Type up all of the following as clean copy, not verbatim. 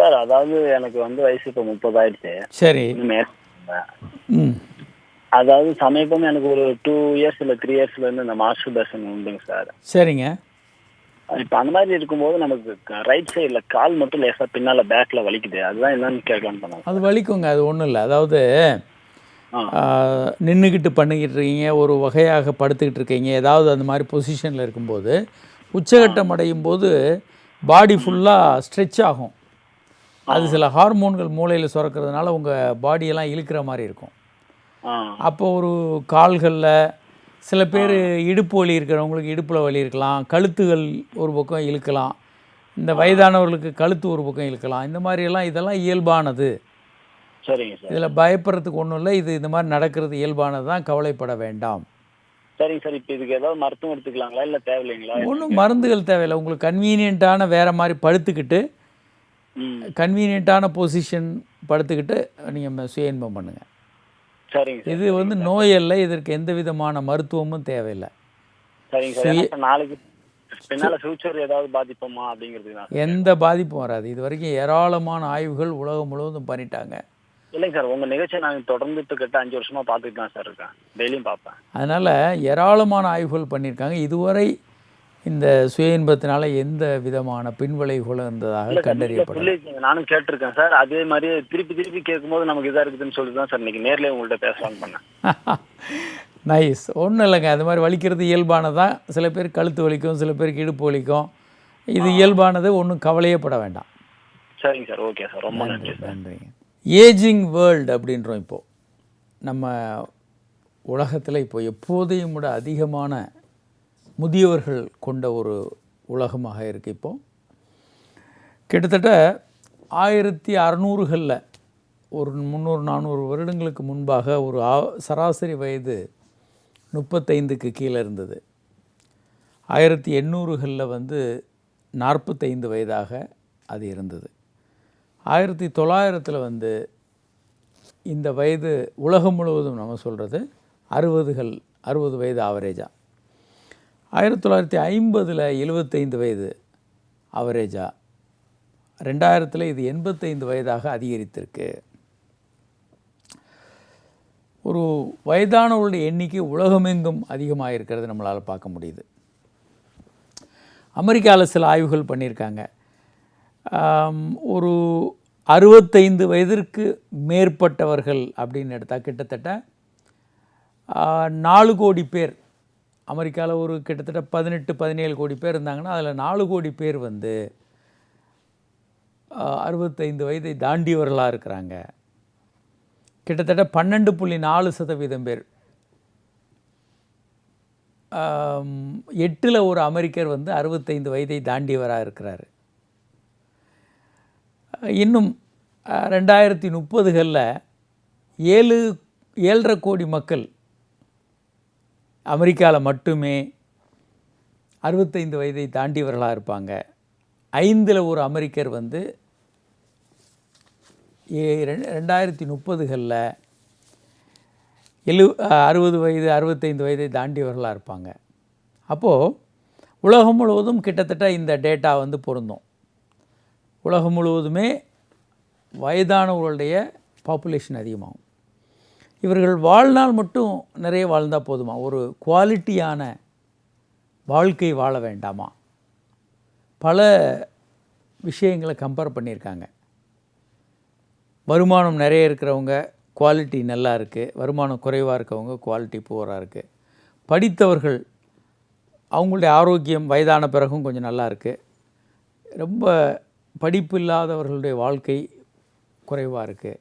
Sir அதாவது எனக்கு வந்து வயசு இப்போ 30 ஆயிடுச்சு. சரி. ம். அதாவது சமீபம் எனக்கு ஒரு 2 இயர்ஸ் இல்லை 3 இயர்ஸ்லேருந்து இந்த மாஸ்டர்பேஷன் உண்டுங்க சார். சரிங்க. இப்போ அந்த மாதிரி இருக்கும்போது நமக்கு ரைட் சைடில் கால் மட்டும் லேசாக பின்னால் பேக்கில் வலிக்குது. அதுதான் என்னன்னு கேட்கலான்னு பண்ணாங்க. அது வலிக்குங்க, அது ஒன்றும் இல்லை. அதாவது நின்றுக்கிட்டு பண்ணிக்கிட்டு இருக்கீங்க, ஒரு வகையாக படுத்துக்கிட்டு இருக்கீங்க, ஏதாவது அந்த மாதிரி பொசிஷனில் இருக்கும்போது உச்சகட்டம் அடையும் போது பாடி ஃபுல்லாக ஸ்ட்ரெச் ஆகும். அது சில ஹார்மோன்கள் மூளையில் சுரக்கிறதுனால உங்கள் பாடியெல்லாம் இழுக்கிற மாதிரி இருக்கும். அப்போ ஒரு கால்களில் சில பேர் இடுப்பு வலி இருக்கிறவங்களுக்கு இடுப்பில் வலி இருக்கலாம், கழுத்துகள் ஒரு பக்கம் இழுக்கலாம், இந்த வயதானவர்களுக்கு கழுத்து ஒரு பக்கம் இழுக்கலாம். இந்த மாதிரியெல்லாம் இதெல்லாம் இயல்பானது. சரிங்க சார். இதில் பயப்படுறதுக்கு ஒன்றும் இல்லை. இது இந்த மாதிரி நடக்கிறது இயல்பானது தான், கவலைப்பட வேண்டாம். சரிங்க சார். இப்போ இதுக்கு ஏதாவது மருத்துவம் எடுத்துக்கலாங்களா இல்லை தேவையில்லைங்களா? ஒன்றும் மருந்துகள் தேவையில்லை. உங்களுக்கு கன்வீனியண்ட்டான வேறு மாதிரி படுத்துக்கிட்டு கன்வீனியண்ட்டான பொசிஷன் படுத்துக்கிட்டு நீங்கள் சுய இன்பம் பண்ணுங்கள். சரிங்க சார். இது வந்து நோய் அல்ல, இதற்கு எந்த விதமான மருத்துவமும் தேவையில்லை. சரிங்க சார். நாளைக்கு பின்னால் ஃபியூச்சர் ஏதாவது பாதிப்புமா அப்படிங்கிறது? எந்த பாதிப்பும் வராது. இது வரைக்கும் ஏராளமான ஆய்வுகள் உலகம் முழுவதும் பண்ணிட்டாங்க. இல்லைங்க சார், உங்கள் நிகழ்ச்சியை நான் தொடர்ந்து கிட்ட 5 வருஷமாக பார்த்துட்டு தான் சார் இருக்கேன். டெய்லியும் பார்ப்பேன். அதனால் ஏராளமான ஆய்வுகள் பண்ணியிருக்காங்க. இதுவரை இந்த சுய இன்பத்தினால எந்த விதமான பின்விளைவுகளும் இருந்ததாக கண்டறியப்படல. நானும் கேட்டிருக்கேன் சார். அதே மாதிரி திருப்பி திருப்பி கேட்கும்போது நமக்கு இதாக இருக்குதுன்னு சொல்லி தான் சார் இன்னைக்கு நேர்லேயே உங்கள்கிட்ட பேசலான்னு பண்ணேன். நைஸ். ஒன்றும் இல்லைங்க, அது மாதிரி வலிக்கிறது இயல்பானதான். சில பேர் கழுத்து வலிக்கும், சில பேருக்கு இடுப்பு வலிக்கும். இது இயல்பானது, ஒன்றும் கவலையே பட வேண்டாம். சரிங்க சார். ஓகே சார், ரொம்ப நன்றி. நன்றிங்க. ஏஜிங் வேர்ல்டு அப்படின்றோம். இப்போது நம்ம உலகத்தில் இப்போ எப்போதையும் விட அதிகமான முதியவர்கள் கொண்ட ஒரு உலகமாக இருக்குது. இப்போது கிட்டத்தட்ட 1600களில் ஒரு 300-400 வருடங்களுக்கு முன்பாக ஒரு சராசரி வயது 35க்கு கீழே இருந்தது. 1800களில் வந்து 45 வயதாக அது இருந்தது. 1900 வந்து இந்த வயது உலகம் முழுவதும் நம்ம சொல்கிறது 60 வயது ஆவரேஜாக. 1950 75 வயது ஆவரேஜாக. 2000 இது 85 வயதாக அதிகரித்திருக்கு. ஒரு வயதானவர்களுடைய எண்ணிக்கை உலகமெங்கும் அதிகமாக இருக்கிறது நம்மளால் பார்க்க முடியுது. அமெரிக்காவில் சில ஆய்வுகள் பண்ணியிருக்காங்க. ஒரு 65 வயதிற்கு மேற்பட்டவர்கள் அப்படின்னு எடுத்தால் கிட்டத்தட்ட 4 கோடி பேர். அமெரிக்காவில் ஒரு கிட்டத்தட்ட 18-17 கோடி பேர் இருந்தாங்கன்னா அதில் 4 கோடி பேர் வந்து 65 வயதை தாண்டியவர்களாக இருக்கிறாங்க. கிட்டத்தட்ட 12.4% பேர். 8ல் ஒரு அமெரிக்கர் வந்து 65 வயதை தாண்டியவராக இருக்கிறார். இன்னும் 2030களில் 7.5 கோடி மக்கள் அமெரிக்காவில் மட்டுமே 65 வயதை தாண்டியவர்களாக இருப்பாங்க. 5ல் ஒரு அமெரிக்கர் வந்து 2030களில் 60 வயது 65 வயதை தாண்டியவர்களாக இருப்பாங்க. அப்போது உலகம் முழுவதும் கிட்டத்தட்ட இந்த டேட்டா வந்து பொருந்தும். உலகம் முழுவதுமே வயதானவர்களுடைய பாப்புலேஷன் அதிகமாகும். இவர்கள் வாழ்நாள் மட்டும் நிறைய வாழ்ந்தால் போதுமா? ஒரு குவாலிட்டியான வாழ்க்கை வாழ வேண்டாமா? பல விஷயங்களை கம்பேர் பண்ணியிருக்காங்க. வருமானம் நிறைய இருக்கிறவங்க குவாலிட்டி நல்லா இருக்குது, வருமானம் குறைவாக இருக்கவங்க குவாலிட்டி புவராக இருக்குது. படித்தவர்கள் அவங்களுடைய ஆரோக்கியம் வயதான பிறகும் கொஞ்சம் நல்லா இருக்குது. ரொம்ப படிப்பு இல்லாதவர்களுடைய வாழ்க்கை குறைவாக இருக்குது.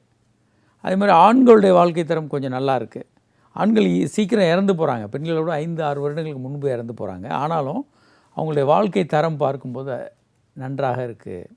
அதே மாதிரி ஆண்களுடைய வாழ்க்கை தரம் கொஞ்சம் நல்லா இருக்குது. ஆண்கள் சீக்கிரம் இறந்து போகிறாங்க. பெண்களை விட 5-6 வருடங்களுக்கு முன்பு இறந்து போகிறாங்க. ஆனாலும் அவங்களுடைய வாழ்க்கை தரம் பார்க்கும்போது நன்றாக இருக்குது.